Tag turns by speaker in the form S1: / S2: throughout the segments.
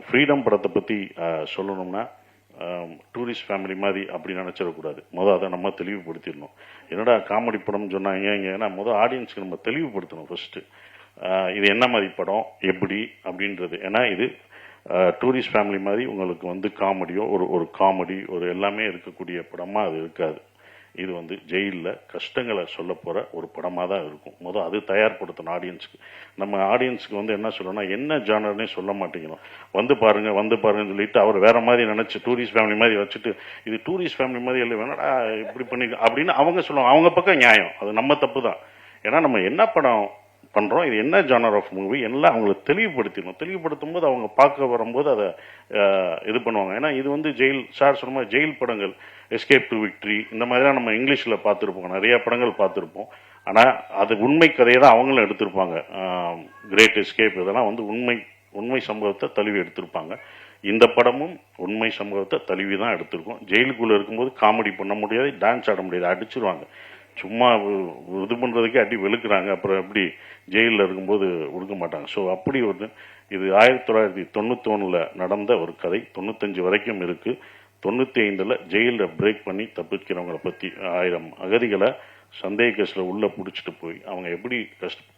S1: Freedom படத்தை பற்றி சொல்லணும்னா டூரிஸ்ட் ஃபேமிலி மாதிரி அப்படி நினச்சிடக்கூடாது. அதை நம்ம தெளிவுபடுத்திடணும். என்னடா காமெடி படம்னு சொன்னாங்க ஏன்னா ஆடியன்ஸுக்கு நம்ம தெளிவுபடுத்தணும் ஃபர்ஸ்ட்டு. இது என்ன மாதிரி படம் எப்படி அப்படின்றது. ஏன்னா இது டூரிஸ்ட் ஃபேமிலி மாதிரி உங்களுக்கு காமெடியோ ஒரு காமெடி ஒரு எல்லாமே இருக்கக்கூடிய படமாக அது இருக்காது. இது ஜெயிலில் கஷ்டங்களை சொல்ல போகிற ஒரு படமாக தான் இருக்கும். அது தயார்படுத்தணும் ஆடியன்ஸுக்கு. நம்ம ஆடியன்ஸுக்கு என்ன சொல்லணும்னா என்ன ஜானர்னே சொல்ல மாட்டேங்கிறோம். பாருங்கன்னு சொல்லிட்டு அவர் வேற மாதிரி நினச்சி டூரிஸ்ட் ஃபேமிலி மாதிரி வச்சுட்டு இது டூரிஸ்ட் ஃபேமிலி மாதிரி இல்லை வேணாடா இப்படி பண்ணி அப்படின்னு அவங்க சொல்லுவாங்க. அவங்க பக்கம் நியாயம், அது நம்ம தப்பு தான். ஏன்னா நம்ம என்ன படம் பண்ணுறோம், இது என்ன ஜானர் ஆஃப் மூவி எல்லாம் அவங்களுக்கு தெளிவுபடுத்திடணும். தெளிவுபடுத்தும் போது அவங்க பார்க்க வரும்போது அதை இது பண்ணுவாங்க. ஏன்னா இது ஜெயில் சார் சொன்ன மாதிரி ஜெயில் படங்கள், எஸ்கேப் டு விக்ட்ரி இந்த மாதிரிலாம் நம்ம இங்கிலீஷில் பார்த்துருப்போம், நிறைய படங்கள் பார்த்துருப்போம். ஆனால் அது உண்மை கதையை தான் அவங்களும் எடுத்திருப்பாங்க. கிரேட் எஸ்கேப் இதெல்லாம் உண்மை சம்பவத்தை தழுவி எடுத்திருப்பாங்க. இந்த படமும் உண்மை சம்பவத்தை தழுவி தான் எடுத்திருக்கோம். ஜெயிலுக்குள்ளே இருக்கும்போது காமெடி பண்ண முடியாது, டான்ஸ் ஆட முடியாது, அடிச்சிருவாங்க. சும்மா இது பண்ணுறதுக்கே அடி வெளுக்குறாங்க. அப்புறம் எப்படி ஜெயிலில் இருக்கும்போது கொடுக்க மாட்டாங்க. ஸோ அப்படி இது 1991 நடந்த ஒரு கதை. 95 வரைக்கும் இருக்குது. 95 ஜெயிலில் பிரேக் பண்ணி தப்பிக்கிறவங்களை பற்றி 1000 அகதிகளை சந்தேக கேஸில் உள்ளே பிடிச்சிட்டு போய் அவங்க எப்படி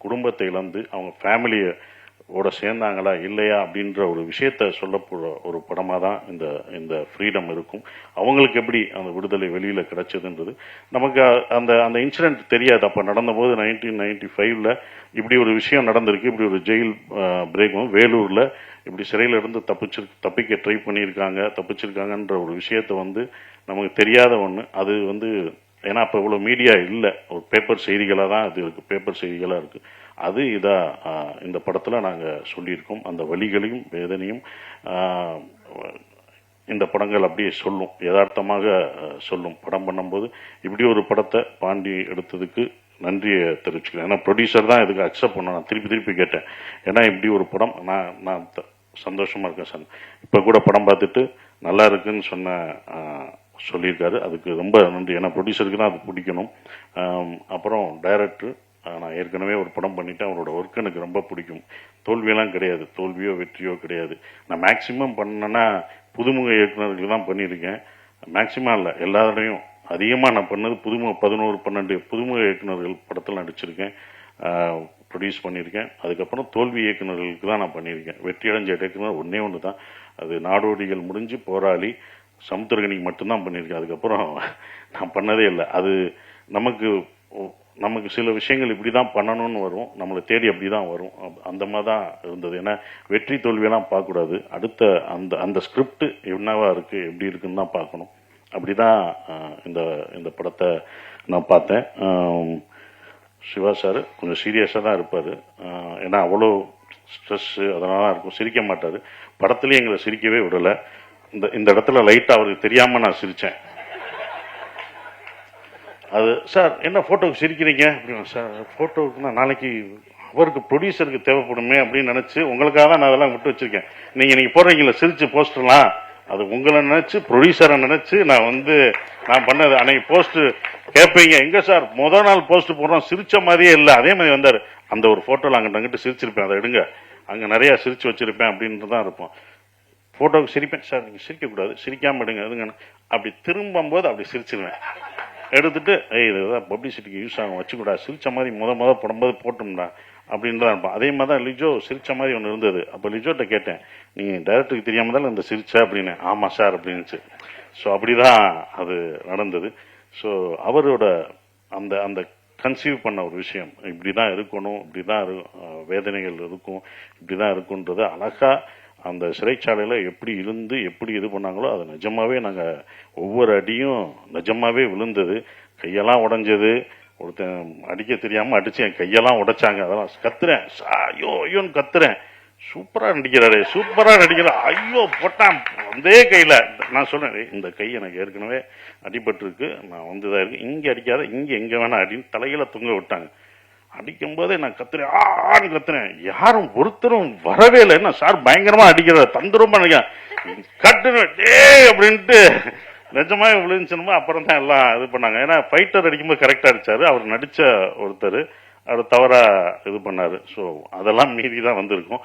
S1: குடும்பத்தை இழந்து அவங்க ஃபேமிலியை சேர்ந்தாங்களா இல்லையா அப்படின்ற ஒரு விஷயத்த சொல்லப்போகிற ஒரு படமாக தான் இந்த ஃப்ரீடம் இருக்கும். அவங்களுக்கு எப்படி அந்த விடுதலை வெளியில் கிடைச்சதுன்றது நமக்கு அந்த இன்சிடென்ட் தெரியாது. அப்போ நடந்தபோது 1995 இப்படி ஒரு விஷயம் நடந்திருக்கு. இப்படி ஒரு ஜெயில் பிரேக் வேலூரில் இப்படி சிறையில் இருந்து தப்பிக்க ட்ரை தப்பிச்சிருக்காங்கன்ற ஒரு விஷயத்த நமக்கு தெரியாத ஒன்று. அது ஏன்னா அப்போ இவ்வளோ மீடியா இல்லை, ஒரு பேப்பர் செய்திகளாக தான் அது இருக்குது, பேப்பர் செய்திகளாக இருக்குது. அது இந்த படத்தில் நாங்கள் சொல்லியிருக்கோம். அந்த வலிகளையும் வேதனையும் இந்த படங்கள் அப்படியே சொல்லும், யதார்த்தமாக சொல்லும். படம் பண்ணும்போது இப்படி ஒரு படத்தை பாண்டி எடுத்ததுக்கு நன்றியை தெரிவிச்சுக்கிறேன். ஏன்னா ப்ரொடியூசர் தான் இதுக்கு அக்செப்ட் பண்ண. நான் திருப்பி கேட்டேன், ஏன்னா இப்படி ஒரு படம் நான் சந்தோஷமாக இருக்கேன் சார். இப்போ கூட படம் பார்த்துட்டு நல்லா இருக்குன்னு சொல்லியிருக்காரு. அதுக்கு ரொம்ப நன்றி. ஏன்னா ப்ரொடியூசருக்கு தான் அது பிடிக்கணும். அப்புறம் டைரக்டர், நான் ஏற்கனவே ஒரு படம் பண்ணிட்டேன், அவரோட ஒர்க் எனக்கு ரொம்ப பிடிக்கும். தோல்வியெல்லாம் கிடையாது, தோல்வியோ வெற்றியோ கிடையாது. நான் மேக்சிமம் பண்ணேன்னா புதுமுக இயக்குநர்கள் தான் பண்ணியிருக்கேன். மேக்சிமம் இல்லை, எல்லாரையும் அதிகமாக நான் பண்ணது 11-12 புதுமுக இயக்குநர்கள் படத்தில் நடிச்சிருக்கேன், ப்ரொடியூஸ் பண்ணியிருக்கேன். அதுக்கப்புறம் தோல்வி இயக்குநர்களுக்கு தான் நான் பண்ணியிருக்கேன். வெற்றி அடைஞ்ச இயக்குனர் ஒன்று தான், அது நாடோடிகள் முடிஞ்சு போராளி சமுத்திரகனிக்கு மட்டும்தான் பண்ணியிருக்கேன். அதுக்கப்புறம் நான் பண்ணதே இல்லை. அது நமக்கு சில விஷயங்கள் இப்படி தான் பண்ணணும்னு வரும், நம்மளை தேடி அப்படி தான் வரும். அந்த மாதிரி தான் இருந்தது. ஏன்னா வெற்றி தோல்வியெல்லாம் பார்க்கக்கூடாது, அடுத்த அந்த ஸ்கிரிப்ட் என்னவா இருக்குது எப்படி இருக்குன்னு தான் பார்க்கணும். அப்படி தான் இந்த படத்தை நான் பார்த்தேன். சிவா சார் கொஞ்சம் சீரியஸாக தான் இருப்பார். ஏன்னா அவ்வளோ ஸ்ட்ரெஸ்ஸு அதனால தான் இருக்கும், சிரிக்க மாட்டார். படத்துலேயும் எங்களை சிரிக்கவே விடலை. இந்த இடத்துல லைட்டாக அவருக்கு தெரியாமல் நான் சிரித்தேன். அது சார் என்ன ஃபோட்டோவுக்கு சிரிக்கிறீங்க அப்படின்னு. சார் ஃபோட்டோவுக்குன்னா நாளைக்கு அவருக்கு ப்ரொடியூசருக்கு தேவைப்படுமே அப்படின்னு நினச்சி உங்களுக்காக தான் நான் அதெல்லாம் விட்டு வச்சுருக்கேன். நீங்கள் போடுறீங்களா சிரிச்சு போஸ்டர்லாம், அது உங்களை நினச்சி ப்ரொடியூசரை நினச்சி நான் பண்ணது. அன்னைக்கு போஸ்ட்டு கேட்பீங்க, எங்கே சார் முதல் நாள் போஸ்ட் போடுறோம் சிரித்த மாதிரியே இல்லை, அதே மாதிரி வந்தார். அந்த ஒரு ஃபோட்டோவில் அங்கிட்ட சிரிச்சிருப்பேன், அதை எடுங்க, அங்கே நிறையா சிரித்து வச்சுருப்பேன் அப்படின்ட்டு தான் இருப்போம். ஃபோட்டோவுக்கு சிரிப்பேன், சார் நீங்கள் சிரிக்கக்கூடாது, சிரிக்காமல் எடுங்க அதுங்க. அப்படி திரும்பும்போது அப்படி சிரிச்சிருவேன், எடுத்துட்டு இதுதான் பப்ளிசிட்டிக்கு யூஸ் ஆகும் வச்சுக்கூடா, சிரித்த மாதிரி முத படும்போது போட்டோம்டா அப்படின்னு தான் இருப்பான். அதே மாதிரி தான் லிஜோ சிரித்த மாதிரி ஒன்று இருந்தது. அப்போ லிஜோட்ட கேட்டேன், நீங்கள் டைரக்டருக்கு தெரியாமல் தான் இந்த சிரிச்சா அப்படின்னு. ஆமாம் சார் அப்படின்னுச்சு. ஸோ அப்படி தான் அது நடந்தது. ஸோ அவரோட அந்த கன்சீவ் பண்ண ஒரு விஷயம் இப்படி தான் இருக்கணும், இப்படி தான் வேதனைகள் இருக்கும், இப்படி தான் இருக்குன்றது அழகாக அந்த சிறைச்சாலையில் எப்படி இருந்து எப்படி இது பண்ணாங்களோ அது நிஜமாகவே நாங்கள் ஒவ்வொரு அடியும் நிஜமாகவே விழுந்தது. கையெல்லாம் உடஞ்சது, ஒருத்தன் அடிக்க தெரியாமல் அடித்து என் கையெல்லாம் உடைச்சாங்க. அதெல்லாம் கத்துறேன், ஐயோன்னு கத்துறேன், சூப்பராக நடிக்கிறார், ஐயோ போட்டான் அதே கையில். நான் சொன்னேன், இந்த கை எனக்கு ஏற்கனவே அடிபட்டிருக்கு, நான் இதாக இருக்கு, இங்கே அடிக்காத, இங்கே எங்கே வேணா அப்படின்னு தலையில தொங்க விட்டாங்க. அடிக்கும்போதே நான் கத்துறேன், ஆன்னு கத்துறேன். யாரும் ஒருத்தரும் வரவே இல்லை. என்ன சார் பயங்கரமா அடிக்கிற, தந்திரமா கட்டுனேன் டே அப்படின்ட்டு நிஜமாவே விழுந்துச்சுமா. அப்புறம் தான் எல்லாம் இது பண்ணாங்க. ஏன்னா ஃபைட்டர் அடிக்கும்போது கரெக்டாக அடிச்சாரு, அவர் நடித்த ஒருத்தர் அவர் தவறா இது பண்ணாரு. ஸோ அதெல்லாம் மீறி தான் வந்திருக்கும்.